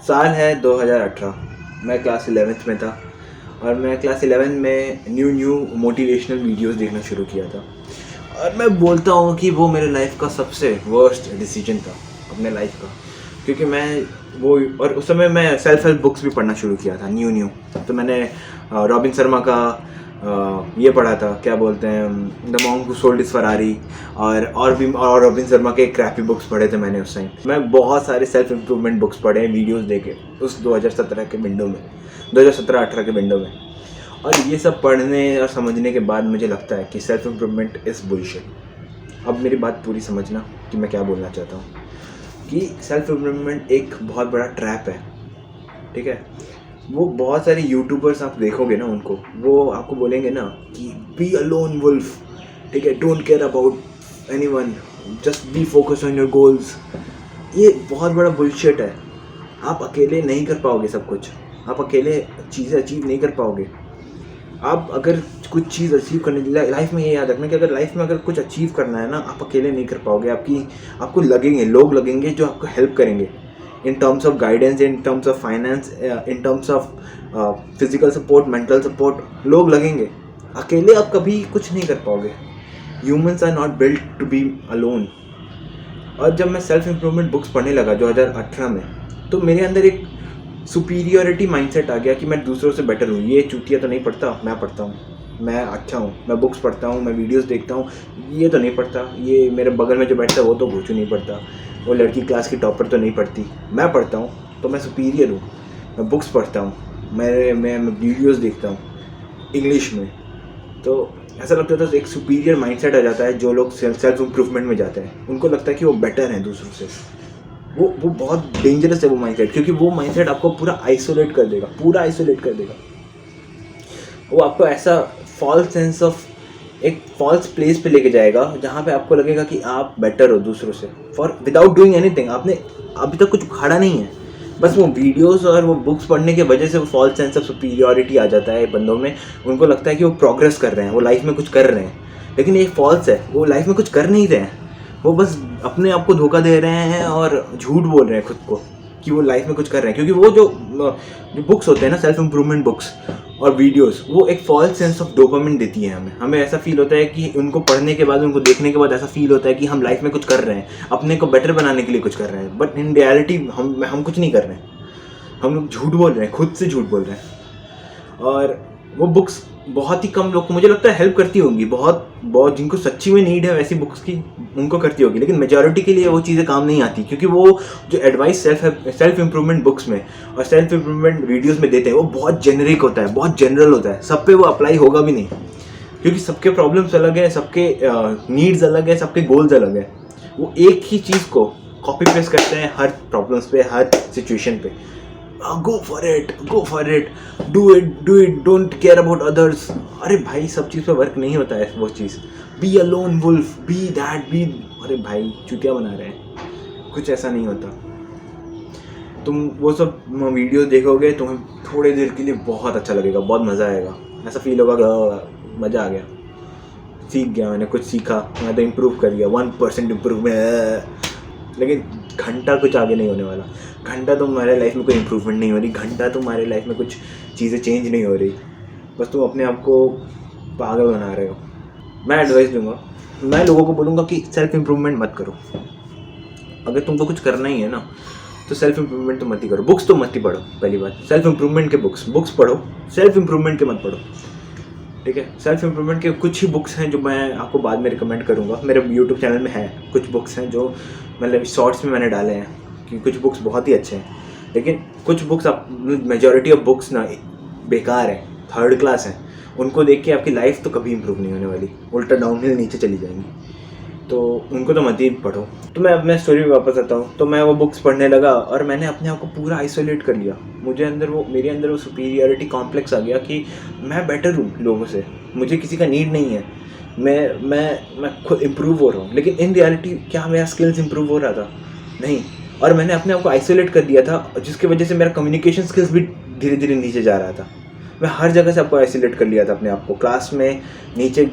साल है 2018। मैं क्लास 11th में था और मैं क्लास 11 में न्यू मोटिवेशनल वीडियोस देखना शुरू किया था। और मैं बोलता हूँ कि वो मेरे लाइफ का सबसे वर्स्ट डिसीजन था अपने लाइफ का, क्योंकि मैं वो और उस समय मैं सेल्फ हेल्प बुक्स भी पढ़ना शुरू किया था न्यू। तो मैंने रॉबिन शर्मा का ये पढ़ा था, क्या बोलते हैं, the monk who sold his Ferrari, और रॉबिन शर्मा के क्रैपी बुक्स पढ़े थे मैंने उस टाइम। मैं बहुत सारे सेल्फ इम्प्रूवमेंट बुक्स पढ़े, वीडियोस देखे उस 2017 के विंडो में, 2017-18 के विंडो में। और ये सब पढ़ने और समझने के बाद मुझे लगता है कि सेल्फ इम्प्रूवमेंट इज़ बुलशिट। अब मेरी बात पूरी समझना कि मैं क्या बोलना चाहता हूँ, कि सेल्फ इम्प्रूवमेंट एक बहुत बड़ा ट्रैप है, ठीक है। वो बहुत सारे यूट्यूबर्स आप देखोगे ना, उनको वो आपको बोलेंगे ना कि बी अ लोन वुल्फ, ठीक है, don't care about anyone, just be focus on your goals. ये बहुत बड़ा बुलशिट है। आप अकेले नहीं कर पाओगे सब कुछ, आप अकेले चीज़ें अचीव नहीं कर पाओगे। आप अगर कुछ चीज़ अचीव करने लाइफ में, ये याद रखना कि अगर लाइफ में अगर कुछ अचीव करना है ना, आप अकेले नहीं कर पाओगे। आपको लगेंगे, लोग लगेंगे जो आपको हेल्प करेंगे in terms of guidance, in terms of finance, in terms of physical support, mental support. लोग लगेंगे, अकेले आप कभी कुछ नहीं कर पाओगे। Humans are not built to be alone. और जब मैं सेल्फ इम्प्रूवमेंट बुक्स पढ़ने लगा 2018 में, तो मेरे अंदर एक सुपीरियरिटी माइंडसेट आ गया कि मैं दूसरों से बेटर हूँ। ये चूतिया तो नहीं पढ़ता, मैं पढ़ता हूँ, मैं अच्छा हूँ, मैं बुक्स पढ़ता हूँ, मैं वीडियोस देखता हूँ, ये तो नहीं पढ़ता, ये मेरे बगल में जो बैठता है वो तो घूचू नहीं पढ़ता, वो लड़की क्लास की टॉपर तो नहीं पढ़ती, मैं पढ़ता हूँ तो मैं सुपीरियर हूँ। मैं बुक्स पढ़ता हूँ, मैं वीडियोस देखता हूँ इंग्लिश में। तो ऐसा लगता है तो एक सुपीरियर माइंडसेट आ जाता है। जो लोग सेल्फ इम्प्रूवमेंट में जाते हैं उनको लगता है कि वो बेटर हैं दूसरों से। वो बहुत डेंजरस है वो माइंडसेट, क्योंकि वो माइंडसेट आपको पूरा आइसोलेट कर देगा, वो आपको ऐसा फॉल्स सेंस ऑफ, एक फॉल्स प्लेस पे लेके जाएगा जहाँ पे आपको लगेगा कि आप बेटर हो दूसरों से, फॉर विदाउट डूइंग एनीथिंग। आपने अभी तक कुछ उखाड़ा नहीं है, बस वो वीडियोस और वो बुक्स पढ़ने की वजह से वो फॉल्स सेंस ऑफ सुपीरियरिटी आ जाता है बंदों में। उनको लगता है कि वो प्रोग्रेस कर रहे हैं, वो लाइफ में कुछ कर रहे हैं, लेकिन ये फॉल्स है। वो लाइफ में कुछ कर नहीं रहे हैं, वो बस अपने आप को धोखा दे रहे हैं और झूठ बोल रहे हैं खुद को कि वो लाइफ में कुछ कर रहे हैं। क्योंकि वो जो बुक्स होते हैं ना, सेल्फ इम्प्रूवमेंट बुक्स और वीडियोस, वो एक फॉल्स सेंस ऑफ डोपामिन देती है हमें ऐसा फील होता है कि उनको पढ़ने के बाद, उनको देखने के बाद ऐसा फील होता है कि हम लाइफ में कुछ कर रहे हैं, अपने को बेटर बनाने के लिए कुछ कर रहे हैं। बट इन रियलिटी हम कुछ नहीं कर रहे हैं, हम लोग झूठ बोल रहे हैं, खुद से झूठ बोल रहे हैं। और वो बुक्स बहुत ही कम लोग को, मुझे लगता है, हेल्प करती होंगी। बहुत जिनको सच्ची में नीड है वैसी बुक्स की, उनको करती होगी, लेकिन मेजॉरिटी के लिए वो चीज़ें काम नहीं आती। क्योंकि वो जो एडवाइस सेल्फ इम्प्रूवमेंट बुक्स में और सेल्फ इम्प्रूवमेंट वीडियोस में देते हैं, वो बहुत जेनरिक होता है, बहुत जनरल होता है, सब पे वो अप्लाई होगा भी नहीं। क्योंकि सबके प्रॉब्लम्स अलग हैं, सबके नीड्स अलग हैं, सबके गोल्स अलग हैं। वो एक ही चीज़ को कॉपी पेस्ट करते हैं हर प्रॉब्लम्स पे, हर सिचुएशन पे। Go for it, do it, don't care about others. अरे भाई, सब चीज़ पे वर्क नहीं होता है वो चीज़। Be a lone wolf, be that, be. अरे भाई, चुतिया बना रहे हैं, कुछ ऐसा नहीं होता। तुम वो सब वीडियो देखोगे, तुम्हें थोड़ी देर के लिए बहुत अच्छा लगेगा, बहुत मज़ा आएगा, ऐसा फील होगा, मज़ा आ गया, सीख गया, मैंने कुछ सीखा, मैं तो इम्प्रूव कर गया, 1% इम्प्रूवमेंट। लेकिन घंटा कुछ आगे नहीं होने वाला। घंटा तुम्हारे लाइफ में कोई इम्प्रूवमेंट नहीं हो रही, घंटा तुम्हारे लाइफ में कुछ चीज़ें चेंज नहीं हो रही, बस तुम अपने आप को पागल बना रहे हो। मैं एडवाइस दूंगा, मैं लोगों को बोलूँगा कि सेल्फ इम्प्रूवमेंट मत करो। अगर तुमको कुछ करना ही है ना, तो सेल्फ इम्प्रूवमेंट तो मत ही करो। बुक्स तो मत ही पढ़ो, पहली बात। सेल्फ इम्प्रूवमेंट के बुक्स पढ़ो, सेल्फ इम्प्रूवमेंट के मत पढ़ो, ठीक है। सेल्फ इम्प्रूवमेंट के कुछ ही बुक्स हैं जो मैं आपको बाद में रिकमेंड करूँगा। मेरे यूट्यूब चैनल में है कुछ बुक्स हैं जो मतलब शॉर्ट्स में मैंने डाले हैं, कि कुछ बुक्स बहुत ही अच्छे हैं, लेकिन कुछ बुक्स, मेजॉरिटी ऑफ बुक्स ना बेकार हैं, थर्ड क्लास हैं। उनको देख के आपकी लाइफ तो कभी इम्प्रूव नहीं होने वाली, उल्टा डाउनहिल नीचे चली जाएंगी, तो उनको तो मत ही पढ़ो। तो मैं अपने स्टोरी में वापस आता हूँ। तो मैं वो बुक्स पढ़ने लगा और मैंने अपने आप को पूरा आइसोलेट कर लिया। मेरे अंदर वो सुपीरियरिटी कॉम्प्लेक्स आ गया कि मैं बेटर हूँ लोगों से, मुझे किसी का नीड नहीं है, मैं खुद इम्प्रूव हो रहा हूँ। लेकिन इन रियलिटी क्या मेरा स्किल्स इम्प्रूव हो रहा था? नहीं। और मैंने अपने आप को आइसोलेट कर दिया था, जिसकी वजह से मेरा कम्युनिकेशन स्किल्स भी धीरे धीरे नीचे जा रहा था। मैं हर जगह से आपको आइसोलेट कर लिया था अपने आप को, क्लास में, नीचे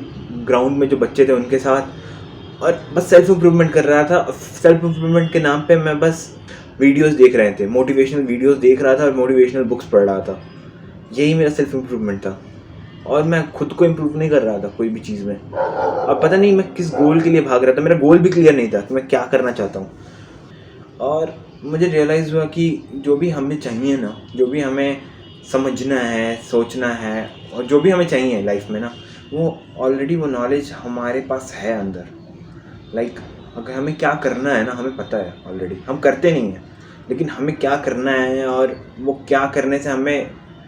ग्राउंड में जो बच्चे थे उनके साथ, और बस सेल्फ इम्प्रूवमेंट कर रहा था। सेल्फ इम्प्रूवमेंट के नाम पे मैं बस वीडियोस देख रहे थे, मोटिवेशनल वीडियोस देख रहा था और मोटिवेशनल बुक्स पढ़ रहा था। यही मेरा सेल्फ इम्प्रूवमेंट था। और मैं खुद को इम्प्रूव नहीं कर रहा था कोई भी चीज़ में। और पता नहीं मैं किस गोल के लिए भाग रहा था, मेरा गोल भी क्लियर नहीं था कि मैं क्या करना चाहता हूँ। और मुझे रियलाइज़ हुआ कि जो भी हमें चाहिए ना, जो भी हमें समझना है, सोचना है, और जो भी हमें चाहिए लाइफ में ना, वो ऑलरेडी वो नॉलेज हमारे पास है अंदर। लाइक अगर हमें क्या करना है ना, हमें पता है ऑलरेडी। हम करते नहीं हैं, लेकिन हमें क्या करना है और वो क्या करने से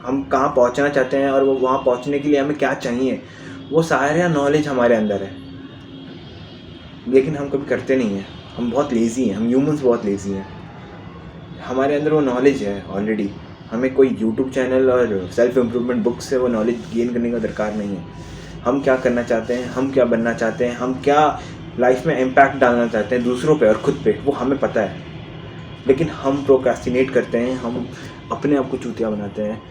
हम कहाँ पहुँचना चाहते हैं और वो वहाँ पहुँचने के लिए हमें क्या चाहिए, वो सारा नॉलेज हमारे अंदर है। लेकिन हम कभी करते नहीं हैं, हम बहुत लेज़ी हैं, हम ह्यूमंस बहुत लेज़ी हैं। हमारे अंदर वो नॉलेज है ऑलरेडी। हमें कोई यूट्यूब चैनल और सेल्फ इम्प्रूवमेंट बुक से वो नॉलेज गेन करने का दरकार नहीं है। हम क्या करना चाहते हैं, हम क्या बनना चाहते हैं, हम क्या लाइफ में इम्पैक्ट डालना चाहते हैं दूसरों पे और खुद पे, वो हमें पता है। लेकिन हम प्रोक्रेस्टिनेट करते हैं, हम अपने आप को चूतिया बनाते हैं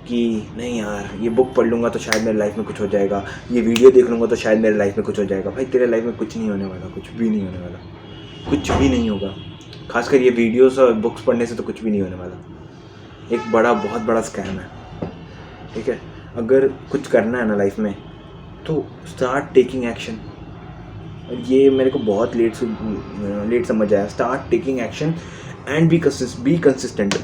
कि नहीं यार, ये बुक पढ़ लूँगा तो शायद मेरी लाइफ में कुछ हो जाएगा, ये वीडियो देख लूँगा तो शायद मेरे लाइफ में कुछ हो जाएगा। भाई तेरे लाइफ में कुछ नहीं होने वाला, कुछ भी नहीं होने वाला, कुछ भी नहीं होगा। खासकर ये वीडियोस और बुक्स पढ़ने से तो कुछ भी नहीं होने वाला। एक बहुत बड़ा स्कैम है, ठीक है। अगर कुछ करना है ना लाइफ में, तो स्टार्ट टेकिंग एक्शन। और ये मेरे को बहुत लेट समझ आया। Start taking action and be consistent.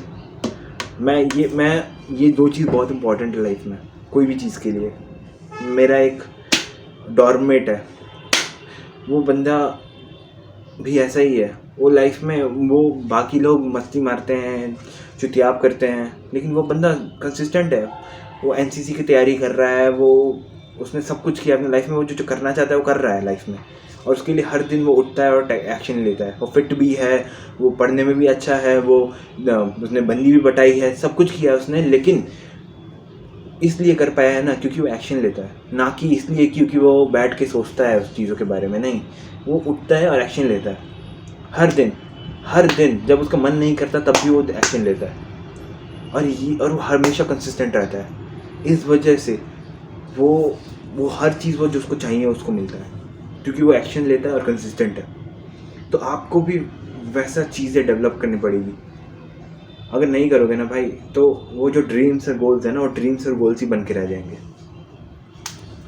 मैं ये दो चीज़ बहुत इंपॉर्टेंट है लाइफ में, कोई भी चीज़ के लिए। मेरा एक डॉर्मेट है, वो बंदा भी ऐसा ही है। वो लाइफ में, वो बाकी लोग मस्ती मारते हैं, चुतियाब करते हैं, लेकिन वो बंदा कंसिस्टेंट है। वो एनसीसी की तैयारी कर रहा है, उसने सब कुछ किया अपनी लाइफ में। वो जो करना चाहता है वो कर रहा है लाइफ में, और उसके लिए हर दिन वो उठता है और एक्शन लेता है। वो फिट भी है, वो पढ़ने में भी अच्छा है, उसने बंदी भी बटाई है, सब कुछ किया उसने। लेकिन इसलिए कर पाया है ना क्योंकि वो एक्शन लेता है, ना कि इसलिए क्योंकि वो बैठ के सोचता है उस चीज़ों के बारे में। नहीं, वो उठता है और एक्शन लेता है हर दिन। जब उसका मन नहीं करता तब भी वो एक्शन लेता है, और वो हमेशा कंसिस्टेंट रहता है। इस वजह से वो हर चीज़ वो जो उसको चाहिए उसको मिलता है, क्योंकि वो एक्शन लेता है और कंसिस्टेंट है। तो आपको भी वैसा चीज़ें डेवलप करनी पड़ेगी। अगर नहीं करोगे ना भाई, तो वो जो ड्रीम्स और गोल्स है ना, वो ड्रीम्स और गोल्स ही बन के रह जाएंगे।